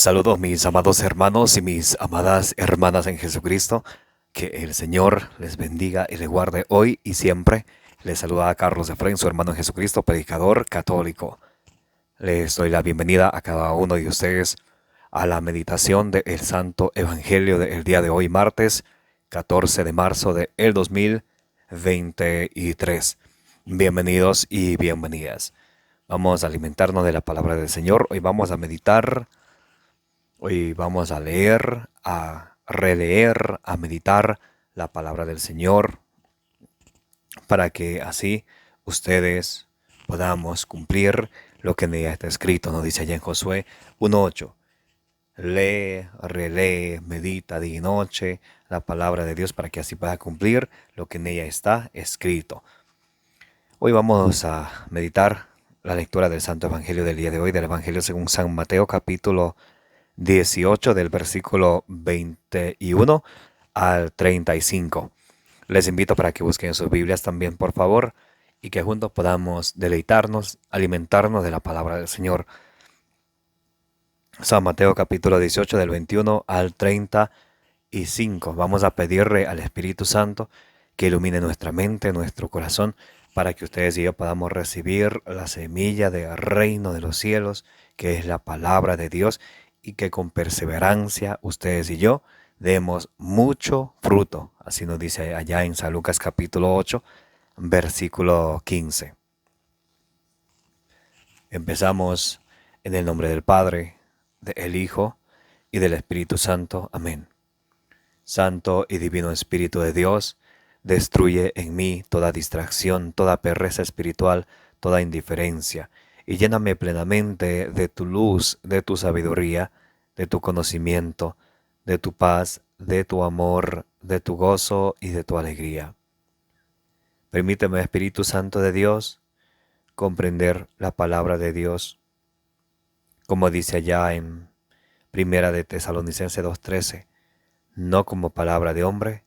Saludos mis amados hermanos y mis amadas hermanas en Jesucristo. Que el Señor les bendiga y les guarde hoy y siempre. Les saluda a Carlos Efraín, su hermano en Jesucristo, predicador católico. Les doy la bienvenida a cada uno de ustedes a la meditación del Santo Evangelio del día de hoy, martes 14 de marzo del 2023. Bienvenidos y bienvenidas. Vamos a alimentarnos de la palabra del Señor. Hoy vamos a meditar. Hoy vamos a leer, a releer, a meditar la palabra del Señor para que así ustedes podamos cumplir lo que en ella está escrito. Nos dice allá en Josué 1:8. Lee, relee, medita día y noche la palabra de Dios para que así pueda cumplir lo que en ella está escrito. Hoy vamos a meditar la lectura del Santo Evangelio del día de hoy, del Evangelio según San Mateo, capítulo 18, del versículo 21 al 35. Les invito para que busquen sus Biblias también, por favor, y que juntos podamos deleitarnos, alimentarnos de la palabra del Señor. San Mateo capítulo 18, del 21 al 35. Vamos a pedirle al Espíritu Santo que ilumine nuestra mente, nuestro corazón, para que ustedes y yo podamos recibir la semilla del reino de los cielos, que es la palabra de Dios, y que con perseverancia ustedes y yo demos mucho fruto. Así nos dice allá en San Lucas capítulo 8, versículo 15. Empezamos en el nombre del Padre, del Hijo y del Espíritu Santo. Amén. Santo y divino Espíritu de Dios, destruye en mí toda distracción, toda pereza espiritual, toda indiferencia, y lléname plenamente de tu luz, de tu sabiduría, de tu conocimiento, de tu paz, de tu amor, de tu gozo y de tu alegría. Permíteme, Espíritu Santo de Dios, comprender la palabra de Dios, como dice allá en Primera de Tesalonicenses 2:13, no como palabra de hombre,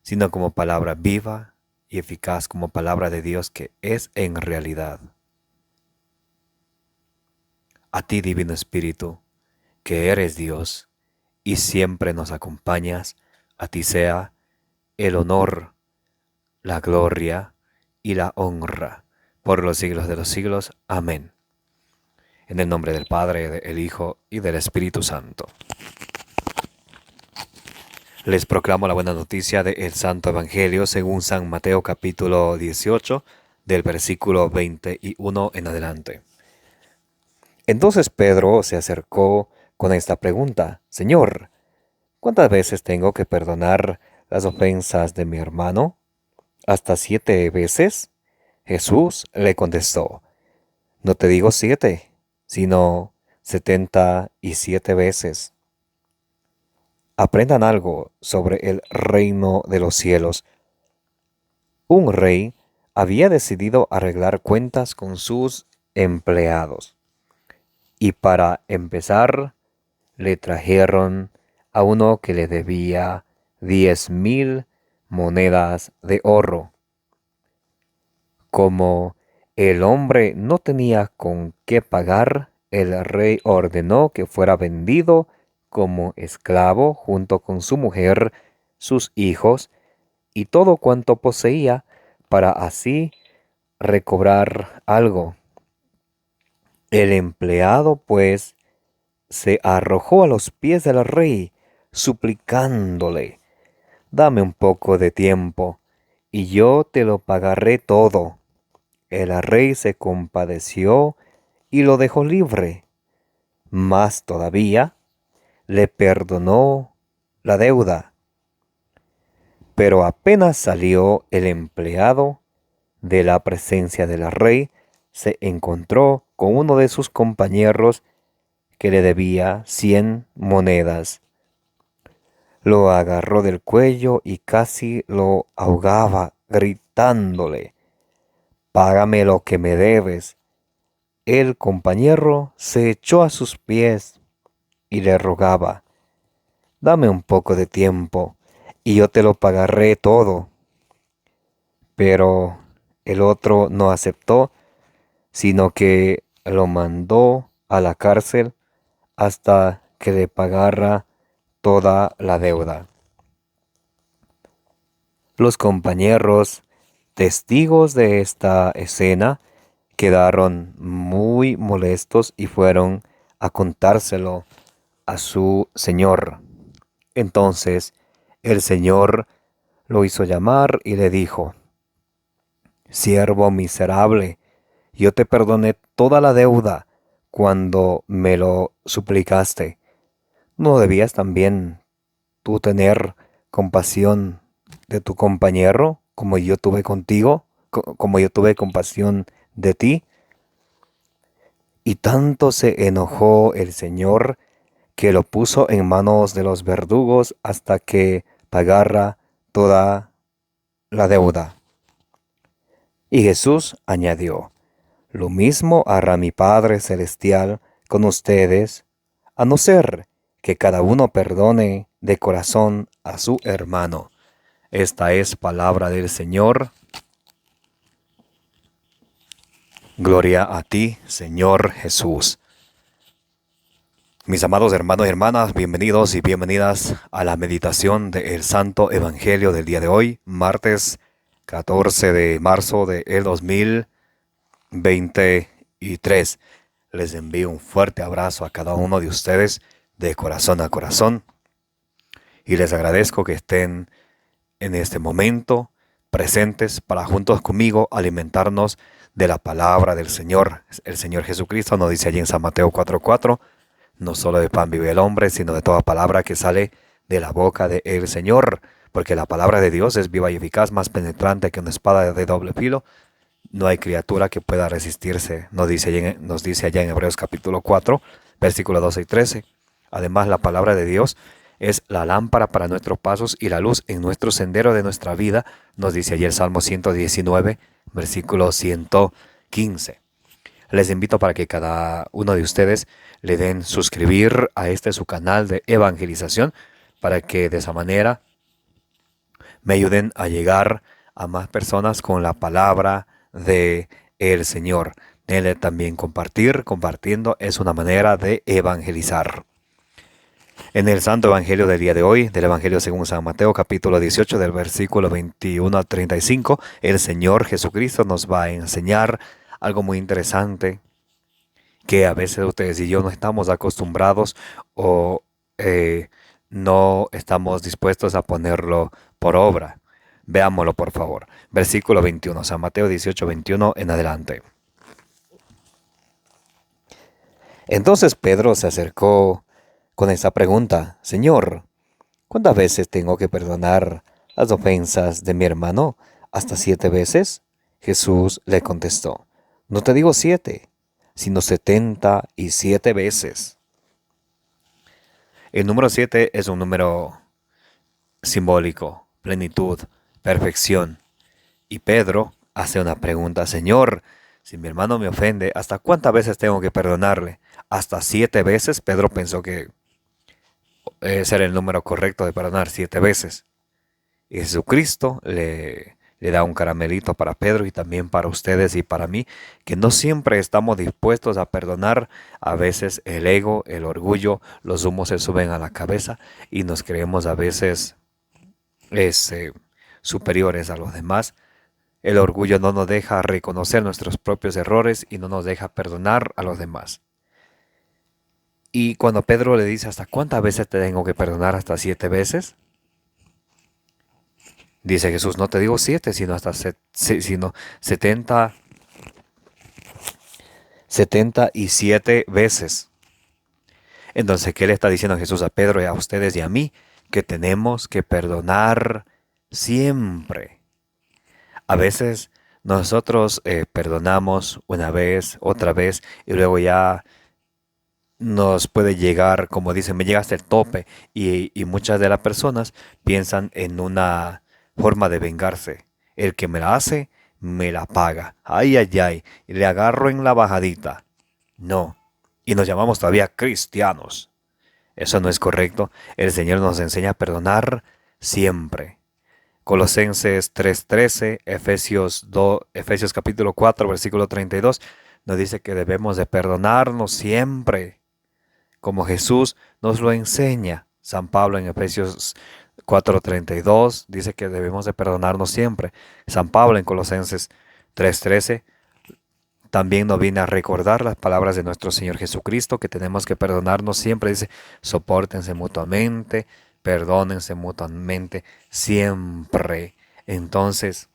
sino como palabra viva y eficaz, como palabra de Dios que es en realidad. A ti, Divino Espíritu, que eres Dios y siempre nos acompañas, a ti sea el honor, la gloria y la honra por los siglos de los siglos. Amén. En el nombre del Padre, del Hijo y del Espíritu Santo. Les proclamo la buena noticia del Santo Evangelio según San Mateo capítulo 18, del versículo 21 en adelante. Entonces Pedro se acercó con esta pregunta: Señor, ¿cuántas veces tengo que perdonar las ofensas de mi hermano? ¿Hasta 7 veces? Jesús le contestó: No te digo 7, sino 77 veces. Aprendan algo sobre el reino de los cielos. Un rey había decidido arreglar cuentas con sus empleados. Y para empezar, le trajeron a uno que le debía 10,000 monedas de oro. Como el hombre no tenía con qué pagar, el rey ordenó que fuera vendido como esclavo junto con su mujer, sus hijos y todo cuanto poseía, para así recobrar algo. El empleado, pues, se arrojó a los pies del rey, suplicándole: Dame un poco de tiempo, y yo te lo pagaré todo. El rey se compadeció y lo dejó libre. Más todavía, le perdonó la deuda. Pero apenas salió el empleado de la presencia del rey, se encontró con uno de sus compañeros que le debía 100 monedas. Lo agarró del cuello y casi lo ahogaba, gritándole: Págame lo que me debes. El compañero se echó a sus pies y le rogaba: Dame un poco de tiempo y yo te lo pagaré todo. Pero el otro no aceptó, sino que lo mandó a la cárcel hasta que le pagara toda la deuda. Los compañeros testigos de esta escena quedaron muy molestos y fueron a contárselo a su señor. Entonces el señor lo hizo llamar y le dijo: «Siervo miserable, yo te perdoné toda la deuda cuando me lo suplicaste. ¿No debías también tú tener compasión de tu compañero, como yo tuve contigo, como yo tuve compasión de ti?» Y tanto se enojó el Señor que lo puso en manos de los verdugos hasta que pagara toda la deuda. Y Jesús añadió: «Lo mismo hará mi Padre Celestial con ustedes, a no ser que cada uno perdone de corazón a su hermano». Esta es palabra del Señor. Gloria a ti, Señor Jesús. Mis amados hermanos y hermanas, bienvenidos y bienvenidas a la meditación del Santo Evangelio del día de hoy, martes 14 de marzo del 2023. Les envío un fuerte abrazo a cada uno de ustedes de corazón a corazón y les agradezco que estén en este momento presentes para juntos conmigo alimentarnos de la palabra del Señor. El Señor Jesucristo nos dice allí en San Mateo 4:4, no solo de pan vive el hombre, sino de toda palabra que sale de la boca del Señor, porque la palabra de Dios es viva y eficaz, más penetrante que una espada de doble filo. No hay criatura que pueda resistirse, nos dice allá en Hebreos capítulo 4, versículos 12 y 13. Además, la palabra de Dios es la lámpara para nuestros pasos y la luz en nuestro sendero de nuestra vida, nos dice allí el Salmo 119, versículo 115. Les invito para que cada uno de ustedes le den suscribir a su canal de evangelización, para que de esa manera me ayuden a llegar a más personas con la palabra de el Señor. Denle también compartiendo es una manera de evangelizar. En el Santo Evangelio del día de hoy, del Evangelio según San Mateo, capítulo 18, del versículo 21 al 35, el Señor Jesucristo nos va a enseñar algo muy interesante que a veces ustedes y yo no estamos acostumbrados o no estamos dispuestos a ponerlo por obra. Veámoslo, por favor. Versículo 21, San Mateo 18, 21 en adelante. Entonces Pedro se acercó con esta pregunta: «Señor, ¿cuántas veces tengo que perdonar las ofensas de mi hermano? ¿Hasta 7 veces?» Jesús le contestó: «No te digo 7, sino 77 veces». El número 7 es un número simbólico, plenitud, perfección. Y Pedro hace una pregunta: «Señor, si mi hermano me ofende, ¿hasta cuántas veces tengo que perdonarle? ¿Hasta 7 veces?» Pedro pensó que ese era el número correcto de perdonar, 7 veces. Y Jesucristo le da un caramelito para Pedro y también para ustedes y para mí, que no siempre estamos dispuestos a perdonar. A veces el ego, el orgullo, los humos se suben a la cabeza y nos creemos a veces superiores a los demás. El orgullo no nos deja reconocer nuestros propios errores y no nos deja perdonar a los demás. Y cuando Pedro le dice: «¿Hasta cuántas veces te tengo que perdonar? ¿Hasta 7 veces?» Dice Jesús: «No te digo 7, sino hasta 77 veces». Entonces, ¿qué le está diciendo Jesús a Pedro y a ustedes y a mí? Que tenemos que perdonar siempre. A veces nosotros perdonamos una vez, otra vez, y luego ya nos puede llegar, como dicen, me llega hasta el tope, y muchas de las personas piensan en una forma de vengarse. El que me la hace, me la paga. Ay, ay, ay, y le agarro en la bajadita. No, y nos llamamos todavía cristianos. Eso no es correcto. El Señor nos enseña a perdonar siempre. Colosenses 3:13, Efesios capítulo 4, versículo 32, nos dice que debemos de perdonarnos siempre. como Jesús nos lo enseña. San Pablo en Efesios 4:32 dice que debemos de perdonarnos siempre. San Pablo en Colosenses 3:13 también nos viene a recordar las palabras de nuestro Señor Jesucristo, que tenemos que perdonarnos siempre. Dice, sopórtense mutuamente, perdónense mutuamente, siempre. Entonces,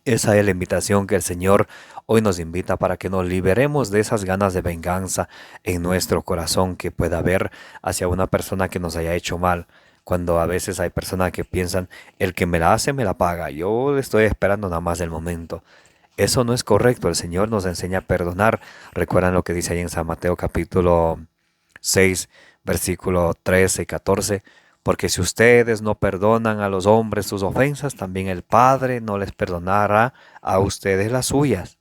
esa es la invitación que el Señor hoy nos invita para que nos liberemos de esas ganas de venganza en nuestro corazón que pueda haber hacia una persona que nos haya hecho mal. Cuando a veces hay personas que piensan, el que me la hace me la paga, yo estoy esperando nada más el momento. Eso no es correcto, el Señor nos enseña a perdonar. Recuerdan lo que dice ahí en San Mateo capítulo 6, versículo 13 y 14. Porque si ustedes no perdonan a los hombres sus ofensas, también el Padre no les perdonará a ustedes las suyas.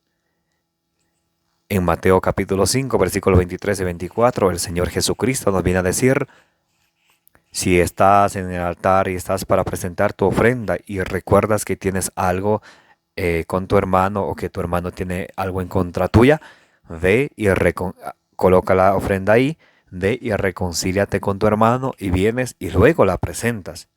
En Mateo capítulo 5, versículos 23 y 24, el Señor Jesucristo nos viene a decir, si estás en el altar y estás para presentar tu ofrenda y recuerdas que tienes algo con tu hermano o que tu hermano tiene algo en contra tuya, ve y coloca la ofrenda ahí, ve y reconcíliate con tu hermano y vienes y luego la presentas.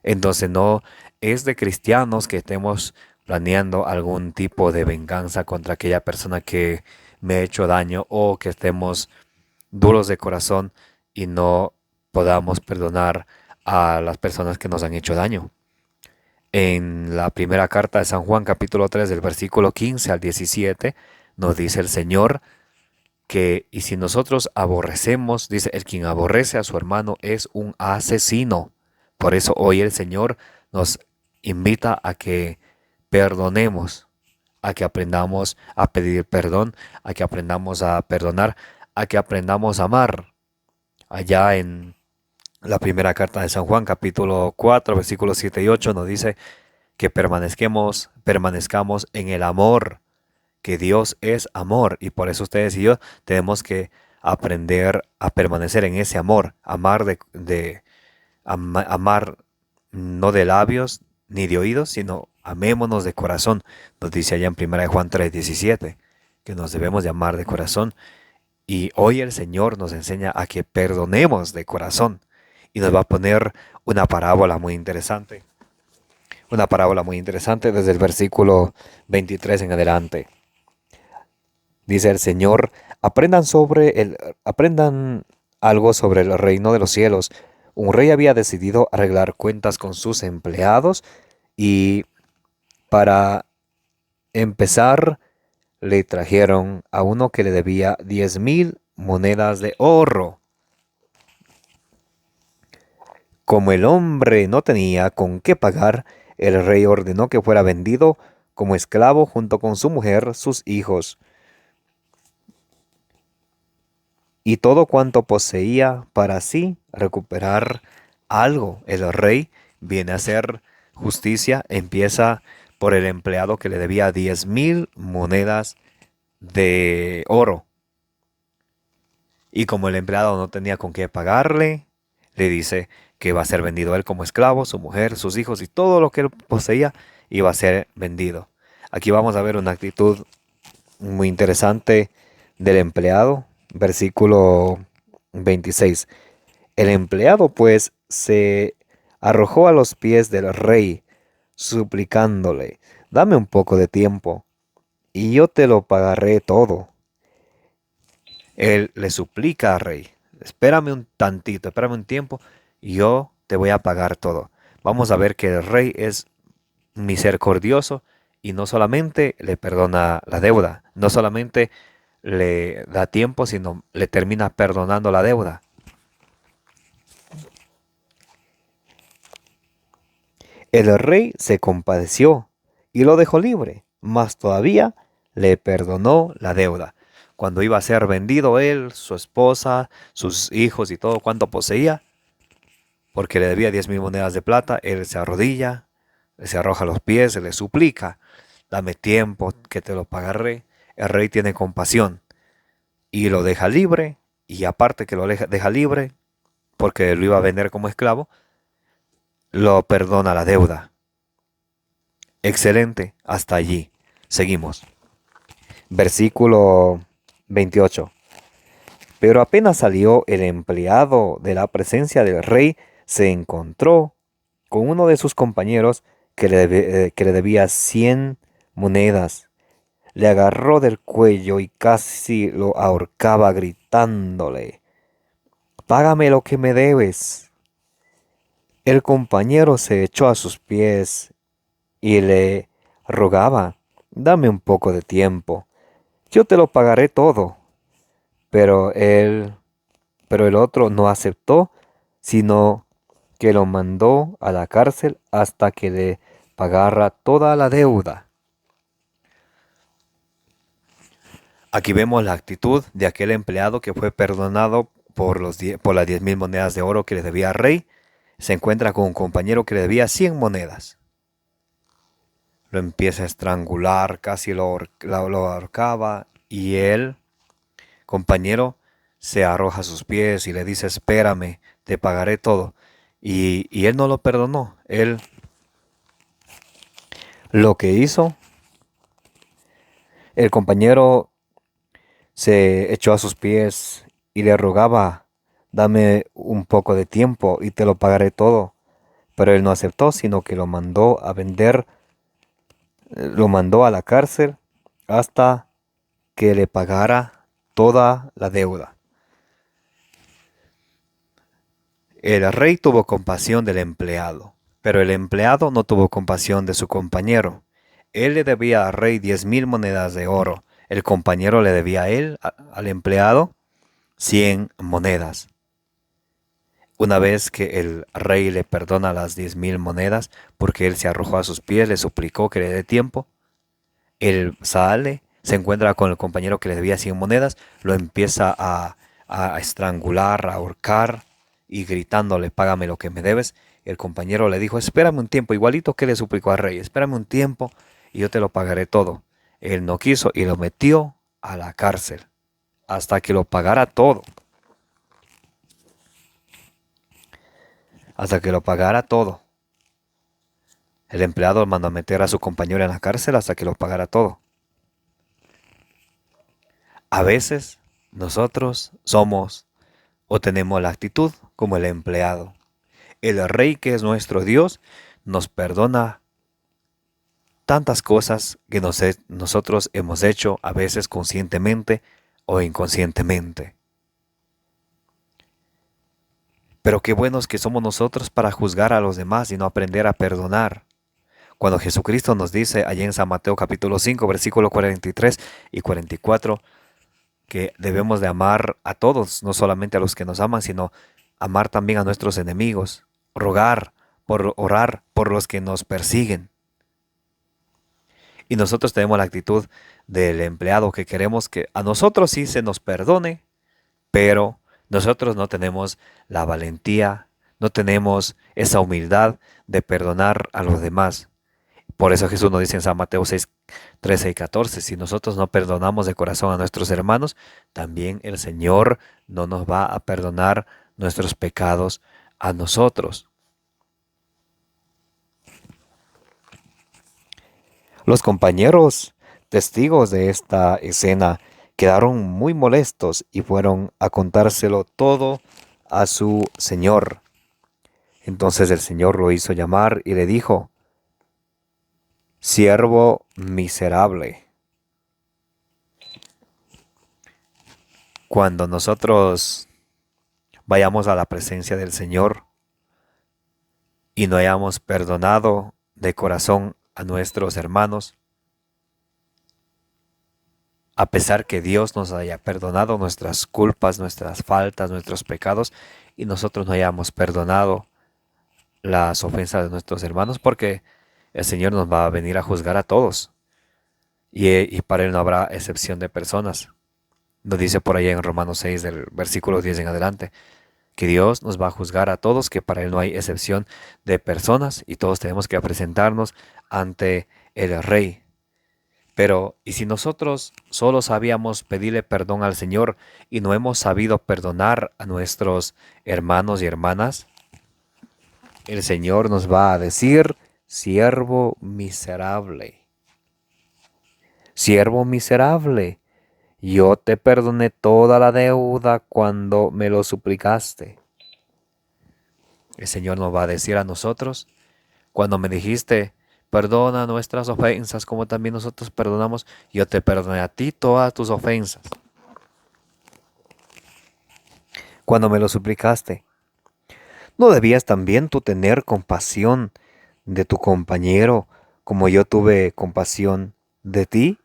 Entonces no es de cristianos que estemos planeando algún tipo de venganza contra aquella persona que me ha hecho daño o que estemos duros de corazón y no podamos perdonar a las personas que nos han hecho daño. En la primera carta de San Juan capítulo 3 del versículo 15 al 17 nos dice el Señor que y si nosotros aborrecemos, dice, el quien aborrece a su hermano es un asesino. Por eso hoy el Señor nos invita a que perdonemos, a que aprendamos a pedir perdón, a que aprendamos a perdonar, a que aprendamos a amar. Allá en la primera carta de San Juan, capítulo 4, versículos 7 y 8, nos dice que permanezcamos en el amor, que Dios es amor, y por eso ustedes y yo tenemos que aprender a permanecer en ese amor, amar no de labios ni de oídos, sino amémonos de corazón. Nos dice allá en 1 Juan 3:17 que nos debemos de amar de corazón. Y hoy el Señor nos enseña a que perdonemos de corazón. Y nos va a poner una parábola muy interesante. Una parábola muy interesante desde el versículo 23 en adelante. Dice el Señor, aprendan algo sobre el reino de los cielos. Un rey había decidido arreglar cuentas con sus empleados y para empezar le trajeron a uno que le debía 10,000 monedas de oro. Como el hombre no tenía con qué pagar, el rey ordenó que fuera vendido como esclavo junto con su mujer, sus hijos y todo cuanto poseía para así recuperar algo. El rey viene a hacer justicia, empieza por el empleado que le debía 10,000 monedas de oro. Y como el empleado no tenía con qué pagarle, le dice que va a ser vendido él como esclavo, su mujer, sus hijos y todo lo que él poseía iba a ser vendido. Aquí vamos a ver una actitud muy interesante del empleado. Versículo 26. El empleado pues se arrojó a los pies del rey, suplicándole, dame un poco de tiempo, y yo te lo pagaré todo. Él le suplica al rey, espérame un tantito, espérame un tiempo, y yo te voy a pagar todo. Vamos a ver que el rey es misericordioso y no solamente le perdona la deuda, no solamente le da tiempo, sino le termina perdonando la deuda. El rey se compadeció y lo dejó libre, mas todavía le perdonó la deuda. Cuando iba a ser vendido él, su esposa, sus hijos y todo cuanto poseía, porque le debía 10,000 monedas de plata, él se arrodilla, se arroja a los pies, se le suplica, dame tiempo que te lo pagaré. El rey tiene compasión y lo deja libre, y aparte que lo deja libre, porque lo iba a vender como esclavo, lo perdona la deuda. Excelente, hasta allí. Seguimos. Versículo 28. Pero apenas salió el empleado de la presencia del rey, se encontró con uno de sus compañeros que le debía 100 monedas. Le agarró del cuello y casi lo ahorcaba gritándole: «Págame lo que me debes». El compañero se echó a sus pies y le rogaba: «Dame un poco de tiempo, yo te lo pagaré todo». Pero el otro no aceptó, sino que lo mandó a la cárcel hasta que le pagara toda la deuda. Aquí vemos la actitud de aquel empleado que fue perdonado por las 10,000 monedas de oro que le debía al rey. Se encuentra con un compañero que le debía 100 monedas. Lo empieza a estrangular, casi lo ahorcaba, y el compañero se arroja a sus pies y le dice: «Espérame, te pagaré todo». Y él no lo perdonó. Él lo que hizo, el compañero se echó a sus pies y le rogaba: «Dame un poco de tiempo y te lo pagaré todo». Pero él no aceptó, sino que lo mandó a vender, lo mandó a la cárcel hasta que le pagara toda la deuda. El rey tuvo compasión del empleado, pero el empleado no tuvo compasión de su compañero. Él le debía al rey 10,000 monedas de oro. El compañero le debía a él, al empleado, 100 monedas. Una vez que el rey le perdona las 10,000 monedas, porque él se arrojó a sus pies, le suplicó que le dé tiempo, él sale, se encuentra con el compañero que le debía 100 monedas, lo empieza a estrangular, a ahorcar y gritándole: «Págame lo que me debes». El compañero le dijo: «Espérame un tiempo», igualito que le suplicó al rey: «Espérame un tiempo y yo te lo pagaré todo». Él no quiso y lo metió a la cárcel hasta que lo pagara todo. Hasta que lo pagara todo. El empleado mandó a meter a su compañero en la cárcel hasta que lo pagara todo. A veces nosotros somos o tenemos la actitud como el empleado. El rey, que es nuestro Dios, nos perdona tantas cosas que nosotros hemos hecho, a veces conscientemente o inconscientemente. Pero qué buenos que somos nosotros para juzgar a los demás y no aprender a perdonar. Cuando Jesucristo nos dice allá en San Mateo capítulo 5, versículo 43 y 44, que debemos de amar a todos, no solamente a los que nos aman, sino amar también a nuestros enemigos, orar por los que nos persiguen. Y nosotros tenemos la actitud del empleado, que queremos que a nosotros sí se nos perdone, pero nosotros no tenemos la valentía, no tenemos esa humildad de perdonar a los demás. Por eso Jesús nos dice en San Mateo 6, 13 y 14, si nosotros no perdonamos de corazón a nuestros hermanos, también el Señor no nos va a perdonar nuestros pecados a nosotros. Los compañeros testigos de esta escena quedaron muy molestos y fueron a contárselo todo a su señor. Entonces el Señor lo hizo llamar y le dijo: «Siervo miserable». Cuando nosotros vayamos a la presencia del Señor y no hayamos perdonado de corazón a nuestros hermanos, a pesar que Dios nos haya perdonado nuestras culpas, nuestras faltas, nuestros pecados, y nosotros no hayamos perdonado las ofensas de nuestros hermanos, porque el Señor nos va a venir a juzgar a todos, y para Él no habrá excepción de personas. Nos dice por ahí en Romanos 6, del versículo 10 en adelante, que Dios nos va a juzgar a todos, que para Él no hay excepción de personas, y todos tenemos que presentarnos ante el Rey. Pero, ¿y si nosotros solo sabíamos pedirle perdón al Señor y no hemos sabido perdonar a nuestros hermanos y hermanas? El Señor nos va a decir: siervo miserable. Siervo miserable. yo te perdoné toda la deuda cuando me lo suplicaste. El Señor nos va a decir a nosotros, cuando me dijiste, perdona nuestras ofensas como también nosotros perdonamos, yo te perdoné a ti todas tus ofensas. Cuando me lo suplicaste, ¿no debías también tú tener compasión de tu compañero como yo tuve compasión de ti?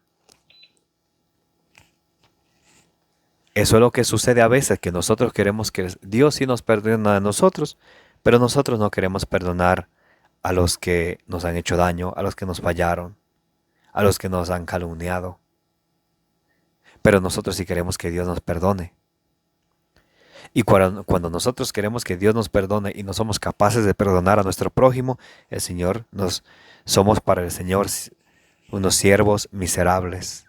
Eso es lo que sucede a veces, que nosotros queremos que Dios sí nos perdone a nosotros, pero nosotros no queremos perdonar a los que nos han hecho daño, a los que nos fallaron, a los que nos han calumniado. Pero nosotros sí queremos que Dios nos perdone. Y cuando nosotros queremos que Dios nos perdone y no somos capaces de perdonar a nuestro prójimo, somos para el Señor unos siervos miserables.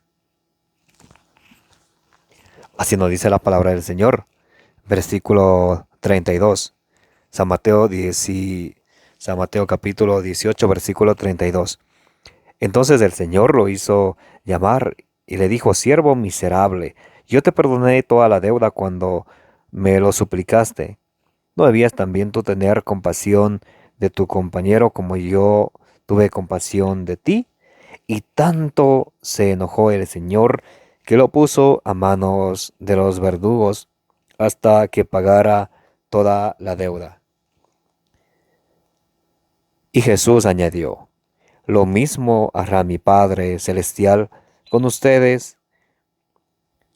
Así nos dice la palabra del Señor. Versículo 32. San Mateo capítulo 18, versículo 32. Entonces el Señor lo hizo llamar y le dijo, siervo miserable, yo te perdoné toda la deuda cuando me lo suplicaste. ¿No debías también tú tener compasión de tu compañero como yo tuve compasión de ti? Y tanto se enojó el Señor que lo puso a manos de los verdugos hasta que pagara toda la deuda. Y Jesús añadió, lo mismo hará mi Padre Celestial con ustedes,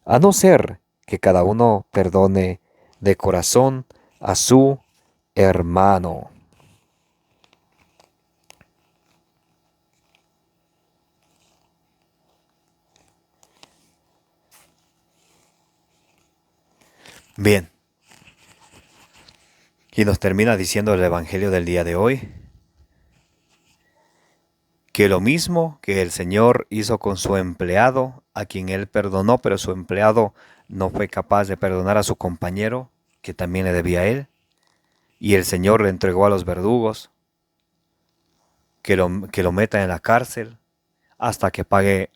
a no ser que cada uno perdone de corazón a su hermano. Bien, y nos termina diciendo el Evangelio del día de hoy, que lo mismo que el Señor hizo con su empleado, a quien él perdonó, pero su empleado no fue capaz de perdonar a su compañero, que también le debía a él, y el Señor le entregó a los verdugos, que lo metan en la cárcel hasta que pague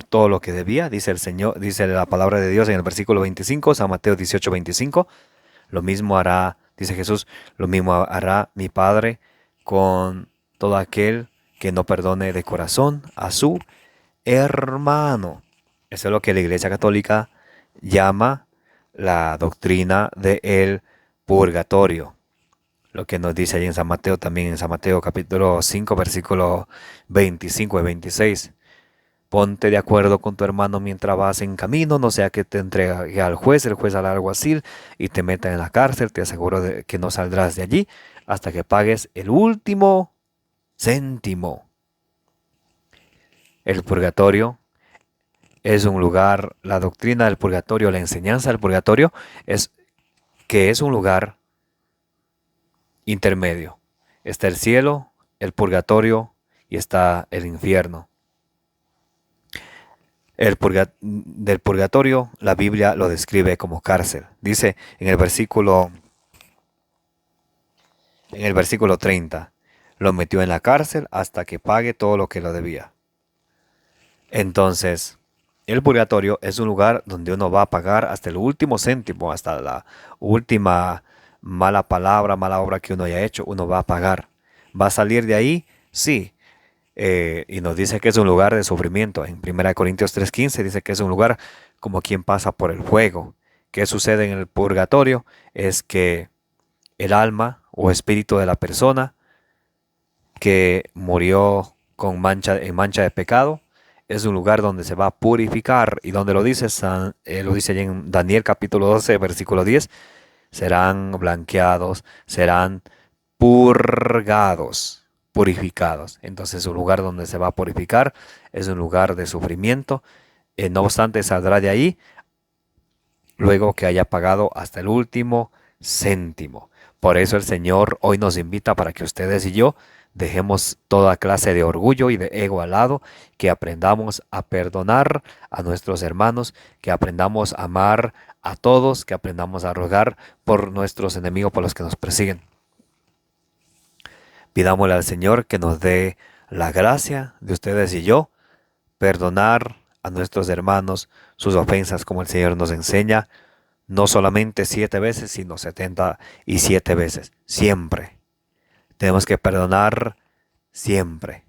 todo lo que debía, dice el Señor, dice la palabra de Dios en el versículo 25, San Mateo 18, 25. Lo mismo hará, dice Jesús, lo mismo hará mi Padre con todo aquel que no perdone de corazón a su hermano. Eso es lo que la Iglesia Católica llama la doctrina del purgatorio. Lo que nos dice ahí en San Mateo, también en San Mateo capítulo 5, versículo 25 y 26. Ponte de acuerdo con tu hermano mientras vas en camino, no sea que te entregue al juez, el juez al alguacil y te meta en la cárcel. Te aseguro de que no saldrás de allí hasta que pagues el último céntimo. El purgatorio es un lugar, la doctrina del purgatorio, la enseñanza del purgatorio es que es un lugar intermedio. Está el cielo, el purgatorio y está el infierno. Del purgatorio, la Biblia lo describe como cárcel. Dice en el versículo 30, lo metió en la cárcel hasta que pague todo lo que lo debía. Entonces, el purgatorio es un lugar donde uno va a pagar hasta el último céntimo, hasta la última mala palabra, mala obra que uno haya hecho, uno va a pagar. ¿Va a salir de ahí? Sí. Y nos dice que es un lugar de sufrimiento. En 1 Corintios 3:15 dice que es un lugar como quien pasa por el fuego. ¿Qué sucede en el purgatorio? Es que el alma o espíritu de la persona que murió en mancha de pecado es un lugar donde se va a purificar, y donde lo dice allí en Daniel capítulo 12 versículo 10, serán blanqueados, serán purgados, purificados. Entonces un lugar donde se va a purificar es un lugar de sufrimiento. No obstante, saldrá de ahí luego que haya pagado hasta el último céntimo. Por eso el Señor hoy nos invita para que ustedes y yo dejemos toda clase de orgullo y de ego al lado, que aprendamos a perdonar a nuestros hermanos, que aprendamos a amar a todos, que aprendamos a rogar por nuestros enemigos, por los que nos persiguen. Pidámosle al Señor que nos dé la gracia de ustedes y yo perdonar a nuestros hermanos sus ofensas como el Señor nos enseña, no solamente 7 veces, sino 77 veces. Siempre. Tenemos que perdonar siempre.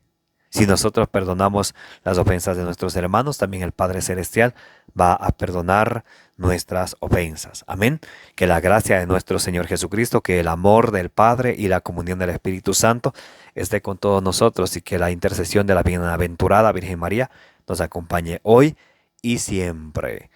Si nosotros perdonamos las ofensas de nuestros hermanos, también el Padre Celestial va a perdonar nuestras ofensas. Amén. Que la gracia de nuestro Señor Jesucristo, que el amor del Padre y la comunión del Espíritu Santo esté con todos nosotros y que la intercesión de la bienaventurada Virgen María nos acompañe hoy y siempre.